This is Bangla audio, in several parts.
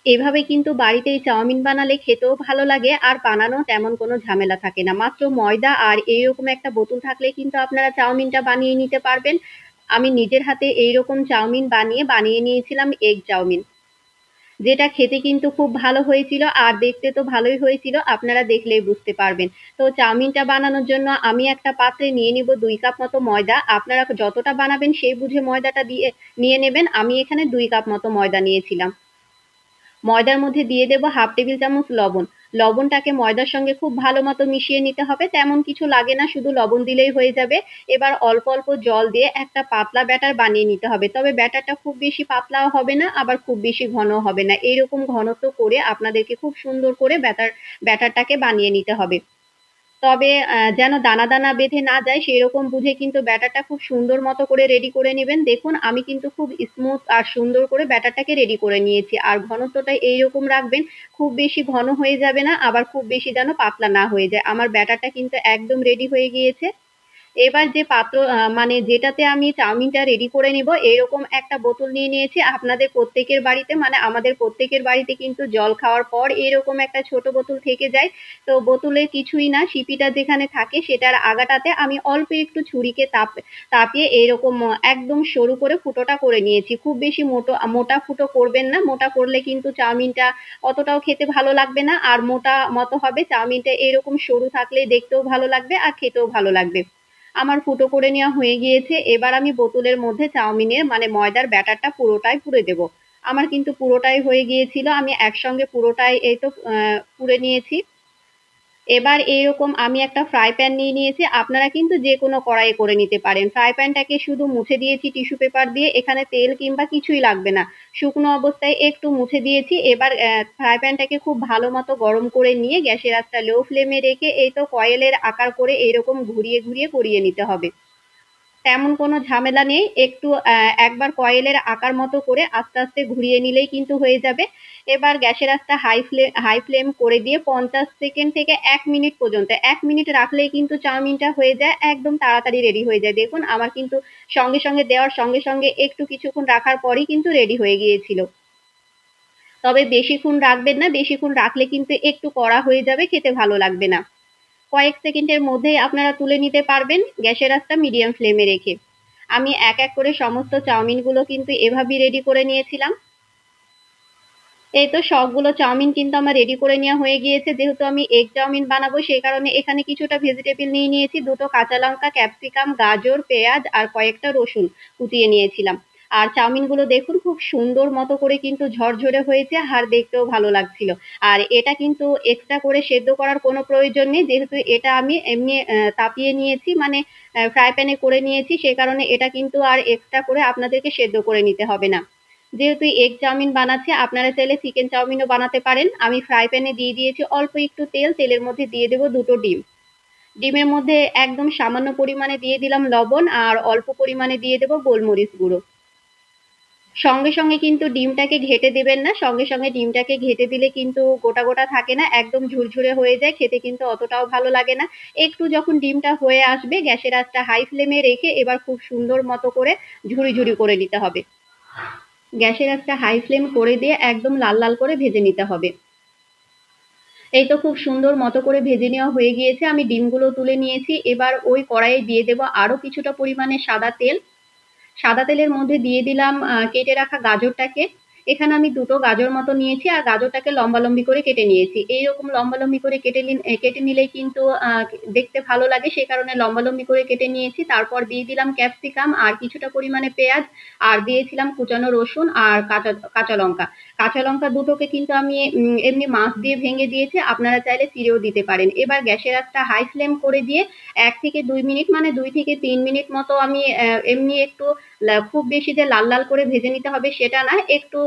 এভাবে কিন্তু বাড়িতে এই চাউমিন বানালে খেতেও ভালো লাগে আর বানানো তেমন কোনো ঝামেলা থাকে না। মাত্র ময়দা আর এইরকম একটা বোতল থাকলে কিন্তু আপনারা চাউমিনটা বানিয়ে নিতে পারবেন। আমি নিজের হাতে এইরকম চাউমিন বানিয়ে নিয়েছিলাম এগ চাউমিন, যেটা খেতে কিন্তু খুব ভালো হয়েছিল আর দেখতে তো ভালোই হয়েছিল, আপনারা দেখলেই বুঝতে পারবেন। তো চাউমিনটা বানানোর জন্য আমি একটা পাত্রে নিয়ে নিব 2 কাপ মতো ময়দা। আপনারা যতটা বানাবেন সেই বুঝে ময়দাটা দিয়ে নিয়ে নেবেন। আমি এখানে 2 কাপ মতো ময়দা নিয়েছিলাম। ময়দার মধ্যে দিয়ে দেব হাফ টেবিল চামচ লবণ। লবণটাকে ময়দার সঙ্গে খুব ভালো মতো মিশিয়ে নিতে হবে, তেমন কিছু লাগে না, শুধু লবণ দিলেই হয়ে যাবে। এবার অল্প অল্প জল দিয়ে একটা পাতলা ব্যাটার বানিয়ে নিতে হবে, তবে ব্যাটারটা খুব বেশি পাতলাও হবে না আবার খুব বেশি ঘনও হবে না, এইরকম ঘনত্ব করে আপনাদেরকে খুব সুন্দর করে ব্যাটারটাকে বানিয়ে নিতে হবে। তবে যেন দানা দানা বেঁধে না যায় সেরকম বুঝে কিন্তু ব্যাটারটা খুব সুন্দর মতো করে রেডি করে নেবেন। দেখুন আমি কিন্তু খুব স্মুথ আর সুন্দর করে ব্যাটারটাকে রেডি করে নিয়েছি। আর ঘনত্বটা এইরকম রাখবেন, খুব বেশি ঘন হয়ে যাবে না আবার খুব বেশি যেন পাতলা না হয়ে যায়। আমার ব্যাটারটা কিন্তু একদম রেডি হয়ে গিয়েছে। এবার যে পাত্র মানে যেটাতে আমি চাউমিনটা রেডি করে নিব এরকম একটা বোতল নিয়ে নিয়েছি। আপনাদের প্রত্যেকের বাড়িতে মানে আমাদের প্রত্যেকের বাড়িতে কিন্তু জল খাওয়ার পর এরকম একটা ছোট বোতল থেকে যায়। তো বোতলের কিছুই না, সিপিটা যেখানে থাকে সেটার আগাটাতে আমি অল্প একটু ছুরিকে তাপিয়ে এরকম একদম সরু করে ফুটোটা করে নিয়েছি। খুব বেশি মোটা ফুটো করবেন না, মোটা করলে কিন্তু চাউমিনটা অতটাও খেতে ভালো লাগবে না। আর মোটা মতো হবে চাউমিনটা, এরকম সরু থাকলে দেখতেও ভালো লাগবে আর খেতেও ভালো লাগবে। আমার ফুটো করে নেওয়া হয়ে গিয়েছে। এবার আমি বোতলের মধ্যে চাউমিনের মানে ময়দার ব্যাটারটা পুরোটাই পুরে দেব। আমার কিন্তু পুরোটাই হয়ে গিয়েছিল, আমি একসঙ্গে পুরোটাই এই তো পুরে নিয়েছি। এবার এইরকম আমি একটা ফ্রাই প্যান নিয়ে নিয়েছি। আপনারা কিন্তু যে কোনো কড়াইয়ে করে নিতে পারেন। ফ্রাই প্যানটাকে শুধু মুছে দিয়েছি টিস্যু পেপার দিয়ে, এখানে তেল কিংবা কিছুই লাগবে না, শুকনো অবস্থায় একটু মুছে দিয়েছি। এবার ফ্রাই প্যানটাকে খুব ভালো মতো গরম করে নিয়ে গ্যাসের আঁচটা লো ফ্লেমে রেখে এই তো কয়েলের আকার করে এইরকম ঘুরিয়ে ঘুরিয়ে করিয়ে নিতে হবে। তেমন কোনো ঝামেলা নেই, একটু একবার কয়েলের আকার মতো করে আস্তে আস্তে ঘুরিয়ে নিলেই কিন্তু হয়ে যাবে। এবার গ্যাসের আঁচটা হাই ফ্লেম করে দিয়ে 50 সেকেন্ড থেকে 1 মিনিট পর্যন্ত, 1 মিনিট রাখলেই কিন্তু চাউমিনটা হয়ে যায়, একদম তাড়াতাড়ি রেডি হয়ে যায়। দেখুন আমার কিন্তু সঙ্গে সঙ্গে দেওয়ার সঙ্গে সঙ্গে একটু কিছুক্ষণ রাখার পরই কিন্তু রেডি হয়ে গিয়েছিল। তবে বেশিক্ষণ রাখবেন না, বেশিক্ষণ রাখলে কিন্তু একটু কড়া হয়ে যাবে, খেতে ভালো লাগবে না। কয়েক সেকেন্ডের মধ্যেই আপনারা তুলে নিতে পারবেন গ্যাসের আঁচটা মিডিয়াম ফ্লেমে রেখে। আমি এক এক করে সমস্ত চাউমিনগুলো কিন্তু এভাবেই রেডি করে নিয়েছিলাম। এই তো সবগুলো চাউমিন কিন্তু আমার রেডি করে নেওয়া হয়ে গিয়েছে। যেহেতু আমি এগ চাউমিন বানাবো সেই কারণে এখানে কিছুটা ভেজিটেবল নিয়ে নিয়েছি, দুটো কাঁচা লঙ্কা, ক্যাপসিকাম, গাজর, পেঁয়াজ আর কয়েকটা রসুন কুচিয়ে নিয়েছিলাম। আর চাউমিনগুলো দেখুন খুব সুন্দর মতো করে কিন্তু ঝরঝরে হয়েছে আর দেখতেও ভালো লাগছিল। আর এটা কিন্তু এক্সট্রা করে সেদ্ধ করার কোনো প্রয়োজন নেই, যেহেতু এটা আমি এমনি তাপিয়ে নিয়েছি মানে ফ্রাই প্যানে করে নিয়েছি, সে কারণে এটা কিন্তু আর এক্সট্রা করে আপনাদেরকে সেদ্ধ করে নিতে হবে না। যেহেতু এগ চাউমিন বানাচ্ছি আপনারা চাইলে চিকেন চাউমিনও বানাতে পারেন। আমি ফ্রাই প্যানে দিয়ে দিয়েছি অল্প একটু তেল, তেলের মধ্যে দিয়ে দেবো দুটো ডিম। ডিমের মধ্যে একদম সামান্য পরিমাণে দিয়ে দিলাম লবণ আর অল্প পরিমাণে দিয়ে দেবো গোলমরিচ গুঁড়ো। সঙ্গে সঙ্গে কিন্তু ডিমটাকে ঘেটে দেবেন না, সঙ্গে সঙ্গে ডিমটাকে ঘেটে দিলে কিন্তু গোটা গোটা থাকে না, একদম ঝুরঝুরে হয়ে যায়, খেতে কিন্তু অতটাও ভালো লাগে না। একটু যখন ডিমটা হয়ে আসবে গ্যাসের আঁচটা হাই ফ্লেমে রেখে এবার খুব সুন্দর মতো করে ঝুরি ঝুরি করে নিতে হবে। গ্যাসের আঁচটা হাই ফ্লেম করে দিয়ে একদম লাল লাল করে ভেজে নিতে হবে। এই তো খুব সুন্দর মতো করে ভেজে নেওয়া হয়ে গিয়েছে, আমি ডিমগুলো তুলে নিয়েছি। এবার ওই কড়াইয়ে দিয়ে দেবো আরো কিছুটা পরিমাণে সাদা তেল। সাদা তেলের মধ্যে দিয়ে দিলাম কেটে রাখা গাজরটাকে। এখানে আমি দুটো গাজর মতো নিয়েছি আর গাজরটাকে লম্বা লম্বি করে কেটে নিয়েছি। এইরকম লম্বা লম্বি করে কেটে নিলেই কিন্তু দেখতে ভালো লাগে, সে কারণে লম্বা লম্বি করে কেটে নিয়েছি। তারপর দিয়ে দিলাম ক্যাপসিকাম আর কিছুটা পরিমাণে পেঁয়াজ আর দিয়েছিলাম কুচানো রসুন আর কাঁচা লঙ্কা। কাঁচা লঙ্কা দুটোকে কিন্তু আমি এমনি মাছ দিয়ে ভেঙে দিয়েছি, আপনারা চাইলে চিড়েও দিতে পারেন। এবার গ্যাসের আঁচটা হাই ফ্লেম করে দিয়ে 1 থেকে 2 মিনিট মানে 2 থেকে 3 মিনিট মতো আমি এমনি একটু খুব বেশি যে লাল লাল করে ভেজে নিতে হবে সেটা না, একটু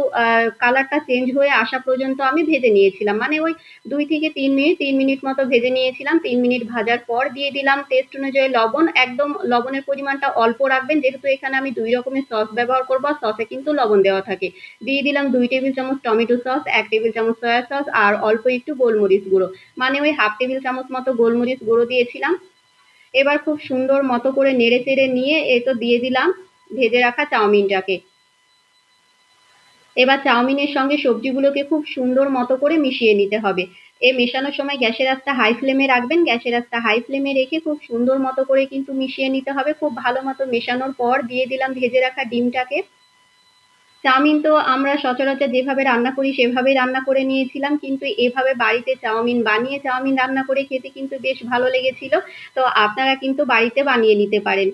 কালারটা চেঞ্জ হয়ে আসা পর্যন্ত আমি ভেজে নিয়েছিলাম, মানে ওই 2 থেকে 3 মিনিট মতো ভেজে নিয়েছিলাম। 3 মিনিট ভাজার পর দিয়ে দিলাম টেস্ট অনুযায়ী লবণ। একদম লবণের পরিমাণটা অল্প রাখবেন, যেহেতু এখানে আমি 2 রকমের সস ব্যবহার করবো আর সসে কিন্তু লবণ দেওয়া থাকে। দিয়ে দিলাম 2 টেবিল চামচ টমেটো সস, 1 টেবিল চামচ সয়া সস আর অল্প একটু গোলমরিচ গুঁড়ো, মানে ওই হাফ টেবিল চামচ মতো গোলমরিচ গুঁড়ো দিয়েছিলাম। এবার খুব সুন্দর মতো করে নেড়ে চেড়ে নিয়ে এই তো দিয়ে দিলাম ভেজে রাখা চাউমিনটাকে। এবার চাউমিনের সঙ্গে সবজিগুলোকে খুব সুন্দর মতো করে মিশিয়ে নিতে হবে। মেশানোর সময় গ্যাসের আঁচটা হাই ফ্লেমে রাখবেন। গ্যাসের আঁচটা হাই ফ্লেমে রেখে খুব সুন্দর মতো করে কিন্তু মিশিয়ে নিতে হবে। খুব ভালো মতো মেশানোর পর দিয়ে দিলাম ভেজে রাখা ডিমটাকে। চাউমিন তো আমরা সচরাচর যেভাবে রান্না করি সেভাবেই রান্না করে নিয়েছিলাম, কিন্তু এভাবে বাড়িতে চাউমিন বানিয়ে চাউমিন রান্না করে খেতে কিন্তু বেশ ভালো লেগেছিল। তো আপনারা কিন্তু বাড়িতে বানিয়ে নিতে পারেন।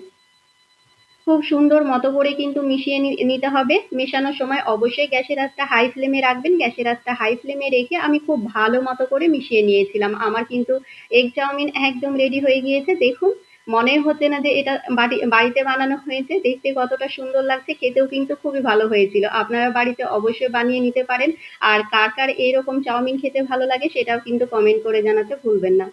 খুব সুন্দর মতো করে কিন্তু মিশিয়ে নিতে হবে। মেশানোর সময় অবশ্যই গ্যাসের আঁচটা হাই ফ্লেমে রাখবেন। গ্যাসের আঁচটা হাই ফ্লেমে রেখে আমি খুব ভালো মতো করে মিশিয়ে নিয়েছিলাম। আমার কিন্তু এগ চাউমিন একদম রেডি হয়ে গিয়েছে। দেখুন, মনে হচ্ছে না যে এটা বাড়িতে বানানো হয়েছে। দেখতে কতটা সুন্দর লাগছে, খেতেও কিন্তু খুবই ভালো হয়েছিল। আপনারা বাড়িতে অবশ্যই বানিয়ে নিতে পারেন। আর কার কার এরকম চাউমিন খেতে ভালো লাগে সেটাও কিন্তু কমেন্ট করে জানাতে ভুলবেন না।